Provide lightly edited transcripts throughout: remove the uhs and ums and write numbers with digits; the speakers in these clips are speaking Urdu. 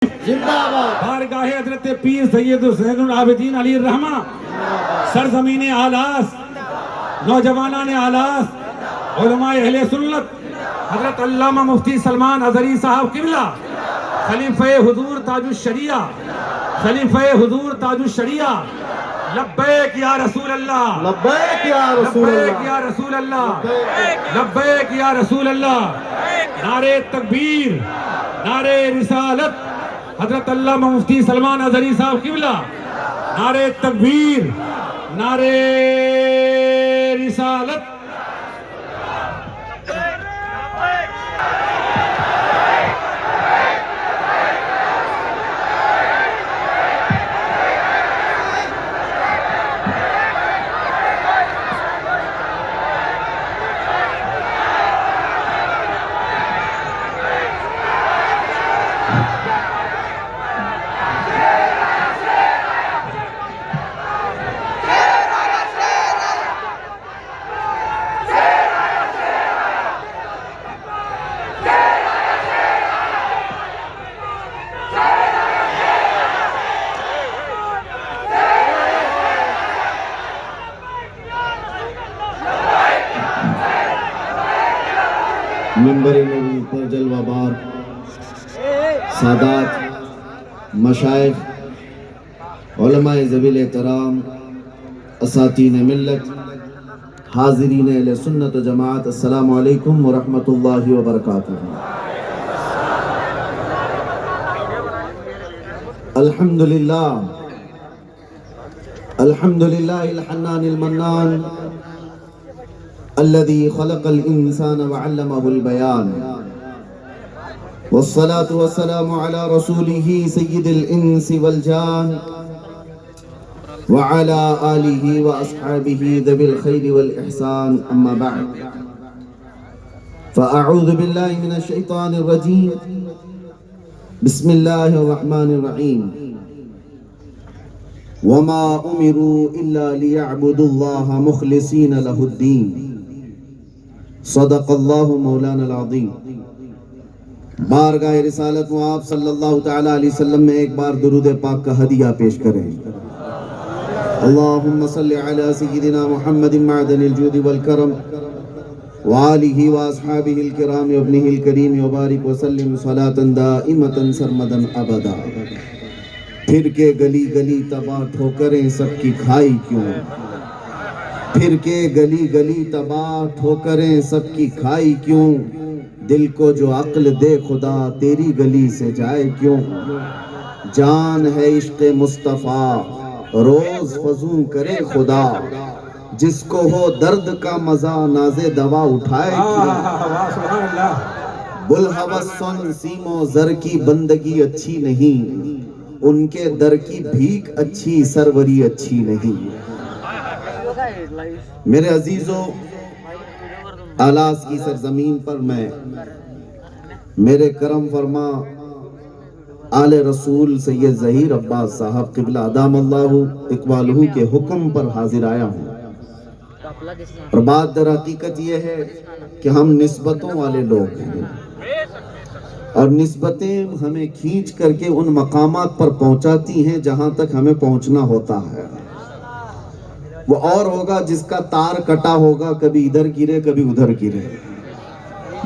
بارگاہ حضرت پیر سید حسین العابدین علی الرحمہ، سرزمین آلاس، نوجوانان آلاس، علماء اہل سنت، حضرت علامہ مفتی سلمان اظہری صاحب قبلہ، خلیفہ حضور تاج الشریعہ، خلیفہ حضور تاج الشریعہ، لبیک یا رسول اللہ، لبیک یا رسول لبیک اللہ، یا رسول اللہ، لبیک یا رسول اللہ، نعرہ تکبیر، نعرہ رسالت، حضرت علامہ مفتی سلمان اظہری صاحب قبلہ، نعرہ تکبیر، نعرہ رسالت۔ منبر نبی پر جلوہ بار سادات، مشائخ، علماء ذویل احترام، اساتین ملت، حاضرین اہل سنت و جماعت، السلام علیکم ورحمۃ اللہ وبرکاتہ۔ الحمدللہ الحمدللہ الحنان المنان الذي خلق الإنسان وعلمه البيان، والصلاة والسلام على رسوله سيد الإنس والجان وعلى آله وأصحابه ذوي الخير والإحسان، أما بعد فأعوذ بالله من الشيطان الرجيم، بسم الله الرحمن الرحيم، وما أمروا إلا ليعبدوا الله مخلصين له الدين، صدق اللہ مولانا العظیم۔ بارگاہ رسالت میں آپ صلی اللہ تعالیٰ علیہ وسلم میں ایک بار درود پاک کا ہدیہ پیش کریں۔ اللہم صلی علی سیدنا محمد معدن الجود والکرم وآلہ واصحابہ الکرام وابنہ الکریم وبارک وسلم صلاة دائمة سرمدا ابدا۔ پھر کے گلی گلی تباہ ٹھوکریں سب کی کھائی کیوں، پھر کے گلی گلی تباہ ٹھوکریں سب کی کھائی کیوں، دل کو جو عقل دے خدا تیری گلی سے جائے کیوں، جان ہے عشق مصطفیٰ روز فزوں کرے خدا، جس کو ہو درد کا مزہ ناز دوا اٹھائے کیوں، بلہوس سن سیم و زر کی بندگی اچھی نہیں، ان کے در کی بھیک اچھی سروری اچھی نہیں۔ میرے عزیزوں، آلاس کی سرزمین پر میں میرے کرم فرما آل رسول سید ظہیر عباس صاحب قبلہ ادام اللہ اقبالہ کے حکم پر حاضر آیا ہوں، اور بات در حقیقت یہ ہے کہ ہم نسبتوں والے لوگ ہیں، اور نسبتیں ہمیں کھینچ کر کے ان مقامات پر پہنچاتی ہیں جہاں تک ہمیں پہنچنا ہوتا ہے۔ وہ اور ہوگا جس کا تار کٹا ہوگا، کبھی ادھر گرے کبھی ادھر گرے،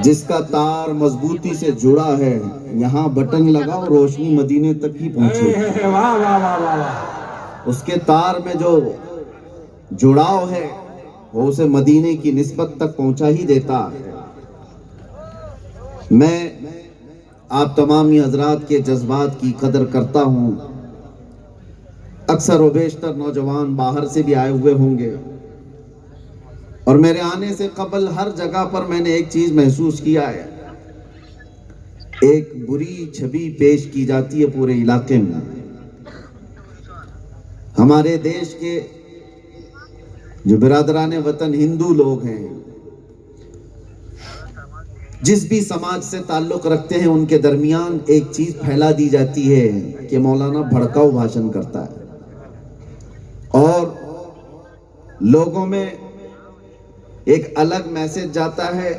جس کا تار مضبوطی سے جڑا ہے یہاں بٹن لگاؤ روشنی مدینے تک ہی پہنچے، اس کے تار میں جو جڑاؤ ہے وہ اسے مدینے کی نسبت تک پہنچا ہی دیتا ہے۔ میں آپ تمامی حضرات کے جذبات کی قدر کرتا ہوں، اکثر و بیشتر نوجوان باہر سے بھی آئے ہوئے ہوں گے، اور میرے آنے سے قبل ہر جگہ پر میں نے ایک چیز محسوس کیا ہے، ایک بری چھبی پیش کی جاتی ہے پورے علاقے میں۔ ہمارے دیش کے جو برادران وطن ہندو لوگ ہیں، جس بھی سماج سے تعلق رکھتے ہیں، ان کے درمیان ایک چیز پھیلا دی جاتی ہے کہ مولانا بھڑکاؤ بھاشن کرتا ہے، اور لوگوں میں ایک الگ میسج جاتا ہے۔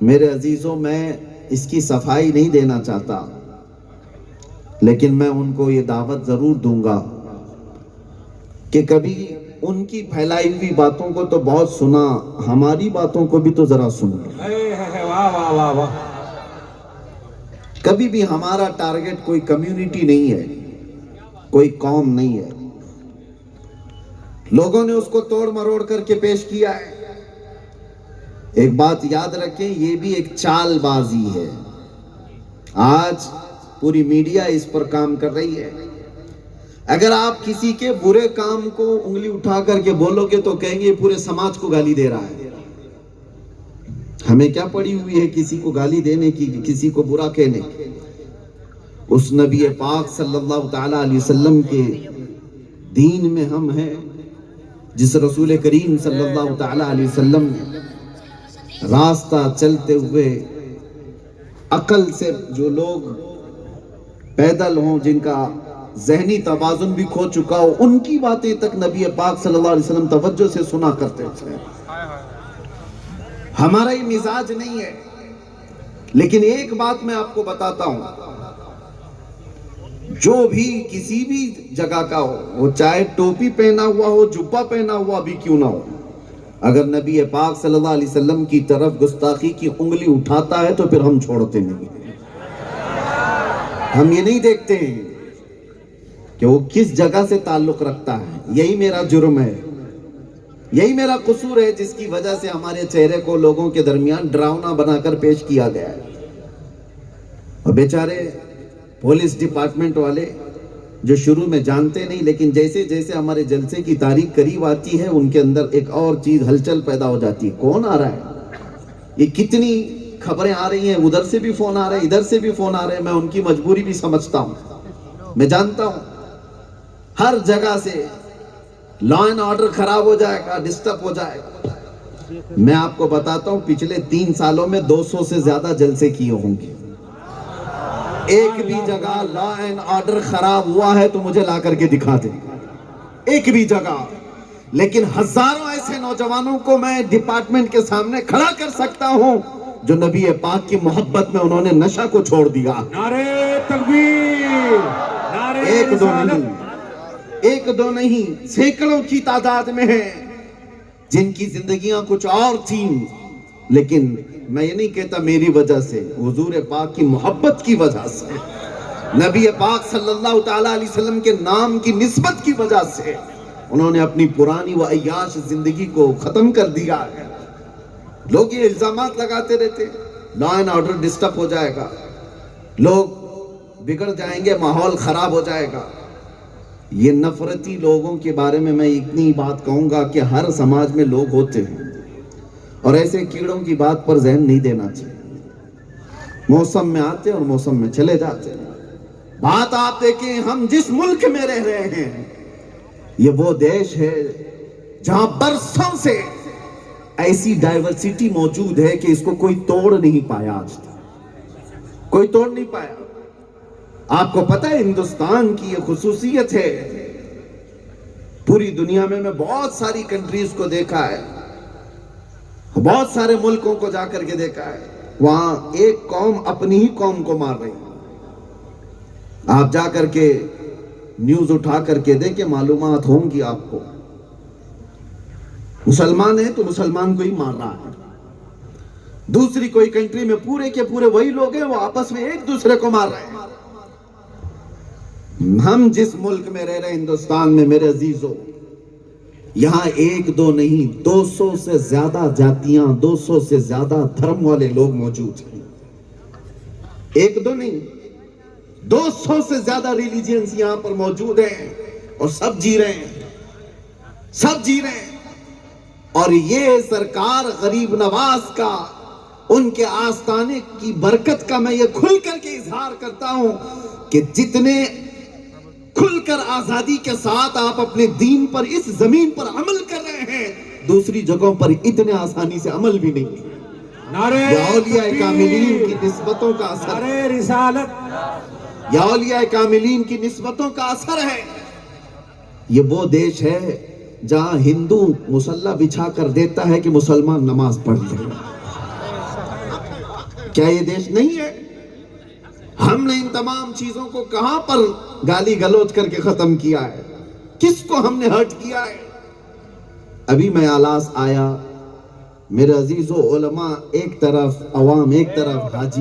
میرے عزیزوں، میں اس کی صفائی نہیں دینا چاہتا، لیکن میں ان کو یہ دعوت ضرور دوں گا کہ کبھی ان کی پھیلائی ہوئی باتوں کو تو بہت سنا، ہماری باتوں کو بھی تو ذرا سنو۔ واہ واہ واہ واہ۔ کبھی بھی ہمارا ٹارگٹ کوئی کمیونٹی نہیں ہے، کوئی قوم نہیں ہے۔ لوگوں نے اس کو توڑ مروڑ کر کے پیش کیا ہے۔ ایک بات یاد رکھیں، یہ بھی ایک چال بازی ہے۔ آج پوری میڈیا اس پر کام کر رہی ہے۔ اگر آپ کسی کے برے کام کو انگلی اٹھا کر کے بولو گے تو کہیں گے پورے سماج کو گالی دے رہا ہے۔ ہمیں کیا پڑی ہوئی ہے کسی کو گالی دینے کی، کسی کو برا کہنے کی؟ اس نبی پاک صلی اللہ تعالی علیہ وسلم کے دین میں ہم ہیں، جس رسول کریم صلی اللہ تعالی علیہ وسلم نے راستہ چلتے ہوئے عقل سے جو لوگ پیدل ہوں، جن کا ذہنی توازن بھی کھو چکا ہو، ان کی باتیں تک نبی پاک صلی اللہ علیہ وسلم توجہ سے سنا کرتے تھے۔ ہمارا یہ مزاج نہیں ہے۔ لیکن ایک بات میں آپ کو بتاتا ہوں، جو بھی کسی بھی جگہ کا ہو، وہ چاہے ٹوپی پہنا ہوا ہو، جبہ پہنا ہوا بھی کیوں نہ ہو، اگر نبی پاک صلی اللہ علیہ وسلم کی طرف گستاخی کی انگلی اٹھاتا ہے تو پھر ہم چھوڑتے نہیں۔ ہم یہ نہیں دیکھتے ہیں کہ وہ کس جگہ سے تعلق رکھتا ہے۔ یہی میرا جرم ہے، یہی میرا قصور ہے، جس کی وجہ سے ہمارے چہرے کو لوگوں کے درمیان ڈراؤنا بنا کر پیش کیا گیا ہے۔ اور بیچارے پولیس ڈپارٹمنٹ والے جو شروع میں جانتے نہیں، لیکن جیسے جیسے ہمارے جلسے کی تاریخ قریب آتی ہے، ان کے اندر ایک اور چیز ہلچل پیدا ہو جاتی ہے۔ کون آ رہا ہے؟ یہ کتنی خبریں آ رہی ہیں، ادھر سے بھی فون آ رہے ہیں، ادھر سے بھی فون آ رہے ہیں۔ میں ان کی مجبوری بھی سمجھتا ہوں، میں جانتا ہوں ہر جگہ سے لا اینڈ آرڈر خراب ہو جائے گا، ڈسٹرب ہو جائے گا۔ میں آپ کو بتاتا ہوں، پچھلے 3 سالوں میں 200 سے زیادہ جلسے کیے ہوں گے۔ ایک بھی جگہ لا اینڈ آرڈر خراب ہوا ہے تو مجھے لا کر کے دکھا دیں، ایک بھی جگہ۔ لیکن ہزاروں ایسے نوجوانوں کو میں ڈپارٹمنٹ کے سامنے کھڑا کر سکتا ہوں جو نبی پاک کی محبت میں انہوں نے نشہ کو چھوڑ دیا۔ نعرہ تکبیر، نعرہ رسالت۔ ایک دو نہیں، سینکڑوں کی تعداد میں ہیں جن کی زندگیاں کچھ اور تھیں، لیکن میں یہ نہیں کہتا میری وجہ سے، حضور پاک کی محبت کی وجہ سے، نبی پاک صلی اللہ تعالیٰ علیہ وسلم کے نام کی نسبت کی وجہ سے انہوں نے اپنی پرانی و عیاش زندگی کو ختم کر دیا ہے۔ لوگ یہ الزامات لگاتے رہتے، لا اینڈ آرڈر ڈسٹرب ہو جائے گا، لوگ بگڑ جائیں گے، ماحول خراب ہو جائے گا۔ یہ نفرتی لوگوں کے بارے میں اتنی بات کہوں گا کہ ہر سماج میں لوگ ہوتے ہیں، اور ایسے کیڑوں کی بات پر ذہن نہیں دینا چاہیے۔ موسم میں آتے اور موسم میں چلے جاتے ہیں۔ بات آپ دیکھیں، ہم جس ملک میں رہ رہے ہیں، یہ وہ دیش ہے جہاں برسوں سے ایسی ڈائیورسٹی موجود ہے کہ اس کو کوئی توڑ نہیں پایا، آج تک کوئی توڑ نہیں پایا۔ آپ کو پتہ ہے ہندوستان کی یہ خصوصیت ہے، پوری دنیا میں بہت ساری کنٹریز کو دیکھا ہے، بہت سارے ملکوں کو جا کر کے دیکھا ہے، وہاں ایک قوم اپنی ہی قوم کو مار رہی ہے۔ آپ جا کر کے نیوز اٹھا کر کے دیکھیں، معلومات ہوں گی آپ کو۔ مسلمان ہے تو مسلمان کو ہی مار رہا ہے، دوسری کوئی کنٹری میں پورے کے پورے وہی لوگ ہیں، وہ آپس میں ایک دوسرے کو مار رہے ہیں۔ ہم جس ملک میں رہ رہے ہیں، ہندوستان میں، میرے عزیزوں، یہاں ایک دو نہیں، 200 سے زیادہ جاتیاں، 200 سے زیادہ دھرم والے لوگ موجود ہیں۔ ایک دو نہیں، 200 سے زیادہ ریلیجنز یہاں پر موجود ہیں، اور سب جی رہے ہیں، سب جی رہے ہیں۔ اور یہ سرکار غریب نواز کا، ان کے آستانے کی برکت کا میں یہ کھل کر کے اظہار کرتا ہوں کہ جتنے کھل کر آزادی کے ساتھ آپ اپنے دین پر اس زمین پر عمل کر رہے ہیں، دوسری جگہوں پر اتنے آسانی سے عمل بھی نہیں۔ یہ اولیاء کاملین کی نسبتوں کا اثر، نعرہ رسالت، یہ اولیاء کاملین کی نسبتوں کا اثر ہے۔ یہ وہ دیش ہے جہاں ہندو مصلی بچھا کر دیتا ہے کہ مسلمان نماز پڑھ لے۔ کیا یہ دیش نہیں ہے؟ ہم نے ان تمام چیزوں کو کہاں پر گالی گلوچ کر کے ختم کیا ہے؟ کس کو ہم نے ہرٹ کیا ہے؟ ابھی میں آلاس آیا، میرے عزیزو، علماء ایک طرف، عوام ایک طرف، حاجی